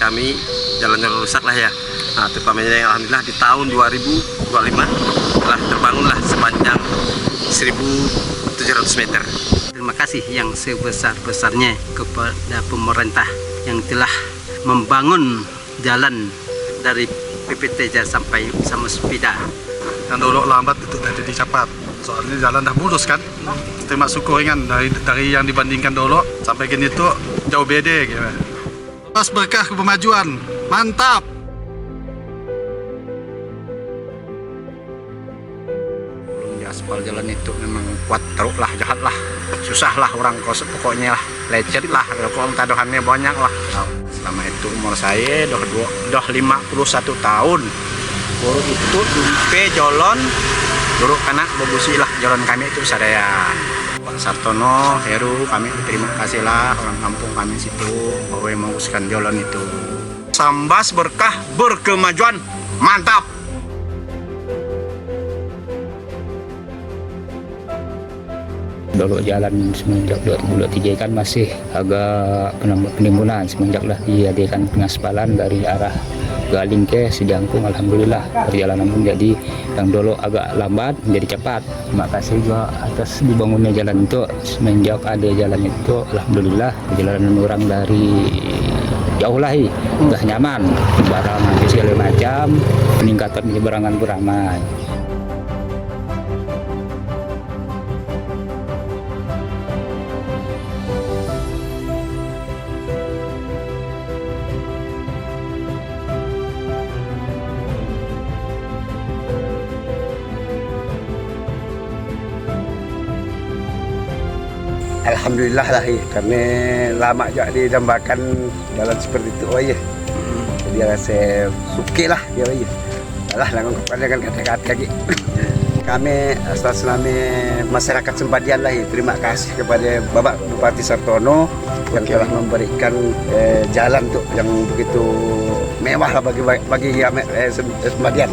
kami jalan-jalan rusak lah ya. Nah, terutamanya alhamdulillah di tahun 2025 telah terbangunlah sepanjang 1.700 meter. Terima kasih yang sebesar-besarnya kepada pemerintah yang telah membangun jalan dari PPT sampai sama sepeda. Yang dulu lambat itu udah jadi cepat. Soalnya jalan dah mulus kan. Terima syukur kan dari yang dibandingkan dulu sampai gini tuh jauh beda gitu. Pas berkah kemajuan, mantap. Di aspal jalan itu memang kuat teruk lah, jahat lah, susah lah orang kos pokoknya lah, lecet lah, kalau tadohannya banyak lah. Selama itu umur saya udah 51 tahun. Baru itu dumpe jalan, dulu karena bagusi lah jalan kami itu sadaya. Pak Sartono, Heru, kami terima kasih lah orang kampung kami situ bahwa menguruskan jalan itu. Sambas berkah berkemajuan, mantap. Dulu jalan semenjak 2023 kan masih agak penimbunan, semenjak lah diadakan pengaspalan dari arah Galing ke Sidangkung. Alhamdulillah perjalanan menjadi yang dulu agak lambat menjadi cepat. Terima kasih juga atas dibangunnya jalan itu. Semenjak ada jalan itu alhamdulillah perjalanan orang dari jauh lah udah nyaman, barang segala macam, peningkatan penyeberangan beramai. Alhamdulillah lah karena lama juga didambakan jalan seperti itu aja. Jadi saya suka lah dia aja. Alah langsung kepada kata-kata lagi. Kami atas nama masyarakat Sempadian lah, terima kasih kepada Bapak Bupati Sartono yang telah memberikan jalan tuh yang begitu mewah lah bagi Sempadian.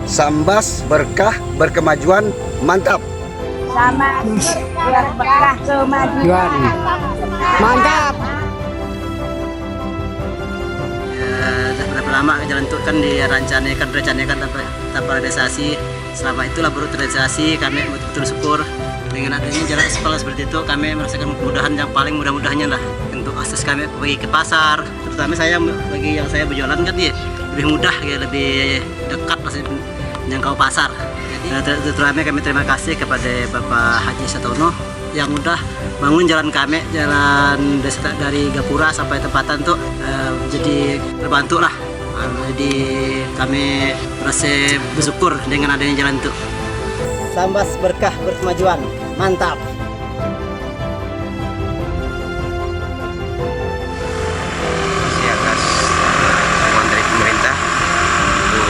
Sambas berkah berkemajuan, mantap. Sama berkah kemajuan, mantap. Berapa lama jalan itu kan direncanakan tanpa realisasi. Selama itulah baru terrealisasi. Kami betul syukur dengan adanya jalan aspal seperti itu. Kami merasakan kemudahan yang paling mudah-mudahnya lah untuk akses kami pergi ke pasar. Terutama saya bagi yang saya berjualan kan ya lebih mudah ya, lebih dekat menjangkau pasar. Terutama kami terima kasih kepada Bapak Haji Sartono yang udah bangun jalan kami, jalan dari Gapura sampai tempatan tuh jadi terbantu lah. Jadi kami merasa bersyukur dengan adanya jalan itu. Sambas berkah berkemajuan, mantap. Masih atas dukungan dari pemerintah untuk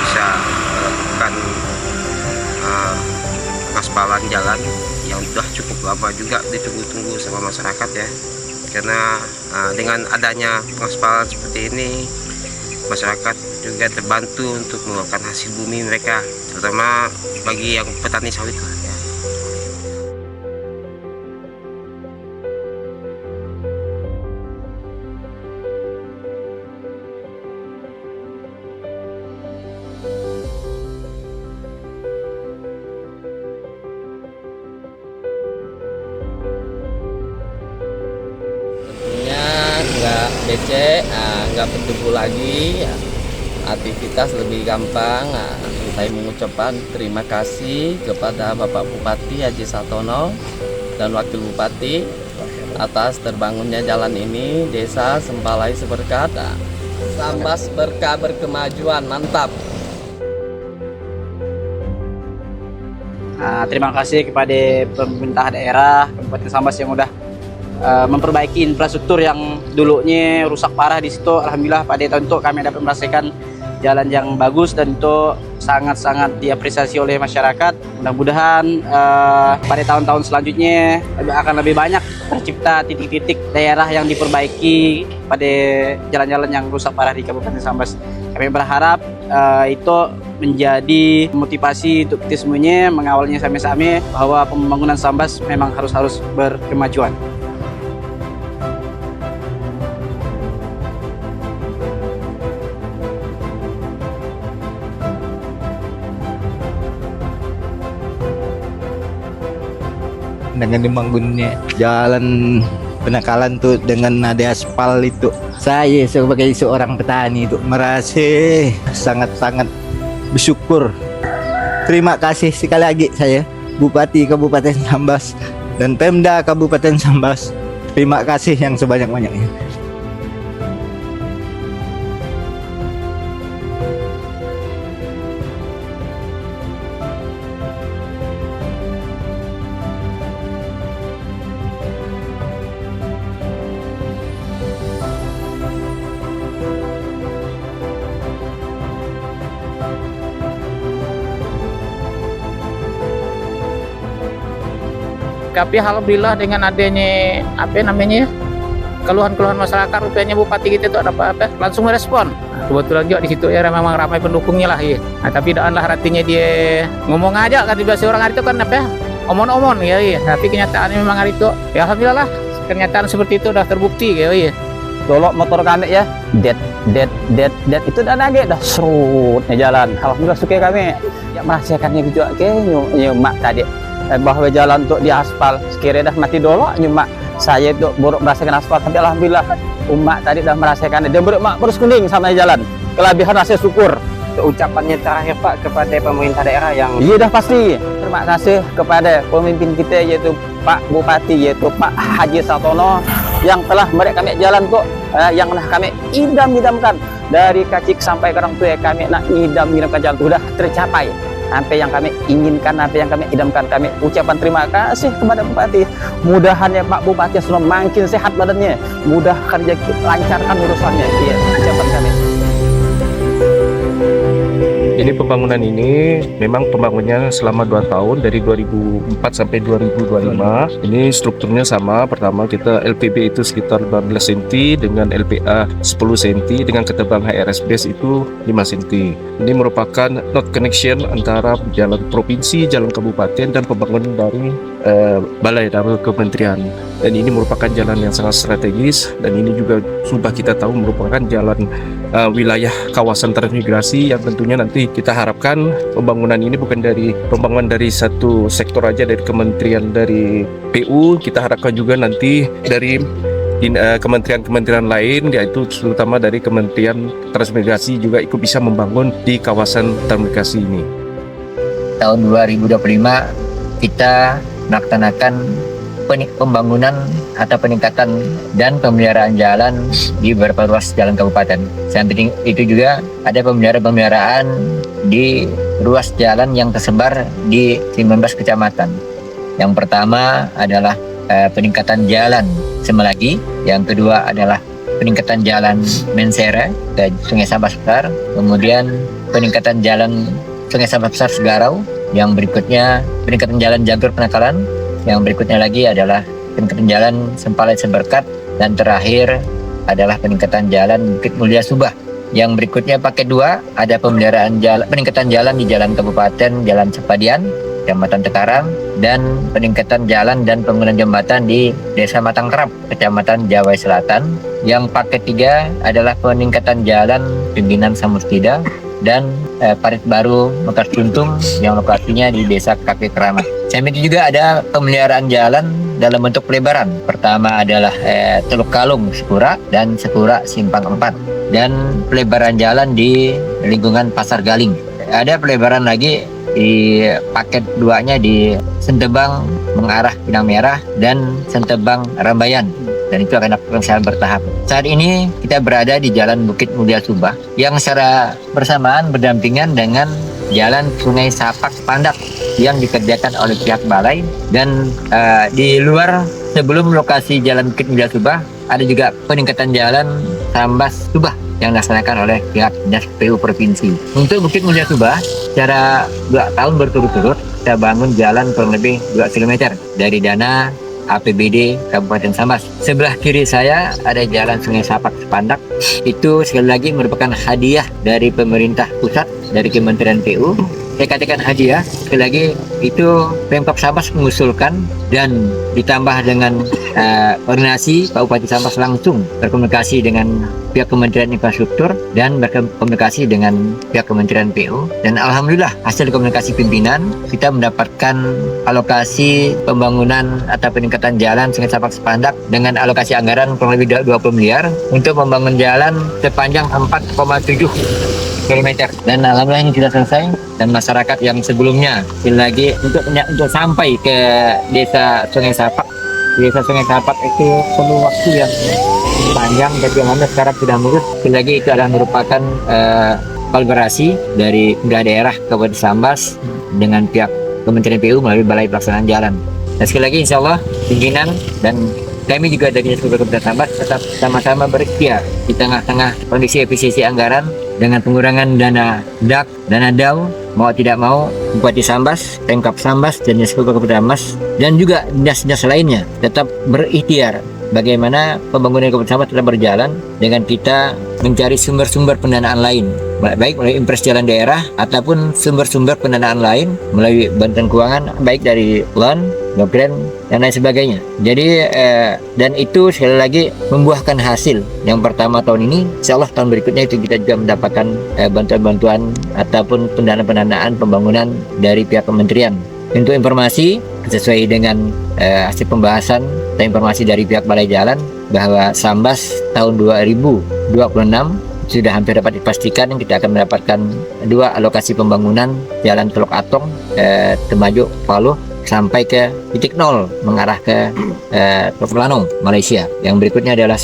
bisa melakukan pengaspalan jalan yang sudah cukup lama juga ditunggu-tunggu sama masyarakat ya. Karena dengan adanya pengaspalan seperti ini, masyarakat juga terbantu untuk mengeluarkan hasil bumi mereka, terutama bagi yang petani sawit lah ya. Nggak becek, nggak berdebu lagi, aktivitas lebih gampang. Saya mengucapkan terima kasih kepada Bapak Bupati Haji Sartono dan Wakil Bupati atas terbangunnya jalan ini Desa Sempalai Seberkat. Sambas berkah berkemajuan, mantap. Terima kasih kepada pemerintah daerah Kabupaten Sambas yang udah memperbaiki infrastruktur yang dulunya rusak parah di situ. Alhamdulillah pada tahun itu kami dapat merasakan jalan yang bagus dan itu sangat-sangat diapresiasi oleh masyarakat. Mudah-mudahan pada tahun-tahun selanjutnya akan lebih banyak tercipta titik-titik daerah yang diperbaiki pada jalan-jalan yang rusak parah di Kabupaten Sambas. Kami berharap itu menjadi motivasi untuk kita semuanya mengawalnya sama-sama bahwa pembangunan Sambas memang harus berkemajuan. dengan dibangunnya jalan Penangkalan tuh dengan ada aspal itu. Saya sebagai seorang petani itu merasa sangat-sangat bersyukur. Terima kasih sekali lagi saya Bupati Kabupaten Sambas dan Pemda Kabupaten Sambas. Terima kasih yang sebanyak-banyaknya. Tapi alhamdulillah dengan adanya keluhan-keluhan masyarakat, rupanya Bupati kita itu ada apa langsung merespon. Kebetulan juga di situ ya memang ramai pendukungnya lah ya. Tapi lah artinya dia ngomong aja kan biasa orang hari itu kan omon-omon ya. Tapi kenyataannya memang hari itu ya alhamdulillah kenyataan seperti itu udah terbukti ya. Dolok motor kami ya dead itu dan lagi dah serutnya jalan. Alhamdulillah suka kami ya merasakannya juga ke mak tadi bahwa jalan untuk di aspal sekiranya dah mati dolok cuma saya itu buruk merasakan aspal, tapi alhamdulillah umat tadi dah merasakan dia berus kuning sama jalan. Kelebihan rasa syukur. Ucapannya terakhir Pak kepada pemerintah daerah yang Iya dah pasti. Terima kasih kepada pemimpin kita yaitu Pak Bupati yaitu Pak Haji Sartono yang telah mereka kami jalan kok yang telah kami idam-idamkan dari kacik sampai ke orang tua kami nak idam-idamkan jalan sudah tercapai. Apa yang kami inginkan, apa yang kami idamkan, kami ucapan terima kasih kepada Bupati. Mudahan ya Pak Bupati sudah makin sehat badannya, mudah kerja lancarkan urusannya. Iya, ucapan kami. Jadi pembangunan ini memang pembangunannya selama 2 tahun dari 2004 sampai 2025. Ini strukturnya sama. Pertama kita LPB itu sekitar 15 cm dengan LPA 10 cm dengan ketebang HRS base itu 5 cm. Ini merupakan node connection antara jalan provinsi, jalan kabupaten dan pembangunan dari balai dari kementerian. Dan ini merupakan jalan yang sangat strategis dan ini juga sudah kita tahu merupakan jalan wilayah kawasan transmigrasi yang tentunya nanti kita harapkan pembangunan ini bukan dari pembangunan dari satu sektor aja dari kementerian dari PU, kita harapkan juga nanti dari kementerian-kementerian lain yaitu terutama dari Kementerian Transmigrasi juga ikut bisa membangun di kawasan transmigrasi ini. Tahun 2025 kita melaksanakan pembangunan atau peningkatan dan pemeliharaan jalan di beberapa ruas jalan kabupaten. Samping itu juga ada pemeliharaan di ruas jalan yang tersebar di 19 kecamatan. Yang pertama adalah peningkatan jalan Semelagi, yang kedua adalah peningkatan jalan Mensere ke Sungai Sambas Besar, kemudian peningkatan jalan Sungai Sambas Besar Segarau, yang berikutnya peningkatan jalan Jagur Penangkalan, yang berikutnya lagi adalah peningkatan jalan Sempalai Seberkat, dan terakhir adalah peningkatan jalan Bukit Mulia Subah. Yang berikutnya paket 2 ada peningkatan jalan di Jalan Kabupaten, Jalan Cepadian, Kecamatan Tekarang, dan peningkatan jalan dan pembangunan jembatan di Desa Matangkerap, Kecamatan Jawai Selatan. Yang paket 3 adalah peningkatan jalan Pimpinan Samustida dan Parit Baru Mekar Cuntung yang lokasinya di Desa Kaki Keramat. Samping itu juga ada pemeliharaan jalan dalam bentuk pelebaran. Pertama adalah Teluk Kalung Sekura dan Sekura Simpang 4, dan pelebaran jalan di lingkungan Pasar Galing. Ada pelebaran lagi di paket 2-nya di Sentebang mengarah Pinang Merah dan Sentebang Rambayan, dan itu akan dilakukan secara bertahap. Saat ini kita berada di Jalan Bukit Mulia Subah yang secara bersamaan berdampingan dengan Jalan Sungai Sapak Pandak yang dikerjakan oleh pihak balai, dan di luar sebelum lokasi Jalan Bukit Mulia Subah ada juga peningkatan jalan Sambas Subah yang dilaksanakan oleh pihak Dinas PU Provinsi. Untuk Bukit Mulia Subah secara 2 tahun berturut-turut kita bangun jalan kurang lebih 2 km dari dana APBD Kabupaten Sambas. Sebelah kiri saya ada Jalan Sungai Sapak Sepandak. Itu sekali lagi merupakan hadiah dari pemerintah pusat, dari Kementerian PU rekan-rekan hadiah. Sekali lagi itu Pemkab Sambas mengusulkan dan ditambah dengan koordinasi Pak Bupati Sambas langsung berkomunikasi dengan pihak Kementerian Infrastruktur dan berkomunikasi dengan pihak Kementerian PU, dan alhamdulillah hasil komunikasi pimpinan kita mendapatkan alokasi pembangunan atau peningkatan jalan Sungai Sapak Sepandak dengan alokasi anggaran kurang lebih 20 miliar untuk membangun jalan sepanjang 4,7 km, dan alhamdulillah ini sudah selesai. Dan masyarakat yang sebelumnya lagi untuk sampai ke desa Sungai Sapak itu perlu waktu yang panjang, tapi alhamdulillah sekarang sudah mulus. Lagi itu adalah merupakan kolaborasi dari pemerintah daerah Kabupaten Sambas dengan pihak Kementerian PU melalui Balai Pelaksanaan Jalan. Dan sekali lagi insya Allah pimpinan dan kami juga dari Kabupaten Sambas tetap sama-sama berikhtiar di tengah-tengah kondisi efisiensi anggaran dengan pengurangan dana DAK, dana DAU, mau tidak mau Bupati Sambas, Pemkab Sambas, dan Dinas Kabupaten Sambas dan juga dinas-dinas lainnya tetap berikhtiar bagaimana pembangunan Kabupaten Sambas tetap berjalan dengan kita mencari sumber-sumber pendanaan lain, baik melalui impres jalan daerah ataupun sumber-sumber pendanaan lain melalui bantuan keuangan baik dari loan, grant, dan lain sebagainya. Jadi dan itu sekali lagi membuahkan hasil. Yang pertama tahun ini, insya Allah tahun berikutnya itu kita juga mendapatkan bantuan-bantuan ataupun pendanaan pembangunan dari pihak kementerian. Untuk informasi sesuai dengan hasil pembahasan dan informasi dari pihak Balai Jalan bahwa Sambas tahun 2026 sudah hampir dapat dipastikan kita akan mendapatkan 2 alokasi pembangunan jalan Teluk Atong, Temajuk, Paluh sampai ke titik 0 mengarah ke Teluk Lanong, Malaysia. Yang berikutnya adalah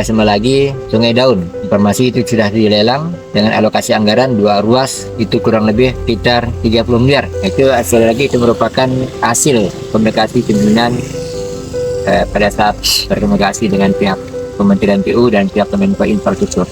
Semelagi, Sungai Daun. Informasi itu sudah dilelang dengan alokasi anggaran 2 ruas itu kurang lebih sekitar 30 miliar. Itu sekali lagi itu merupakan hasil komunikasi pimpinan pada saat berkomunikasi dengan pihak Kementerian PU dan pihak Kemenko Infrastruktur.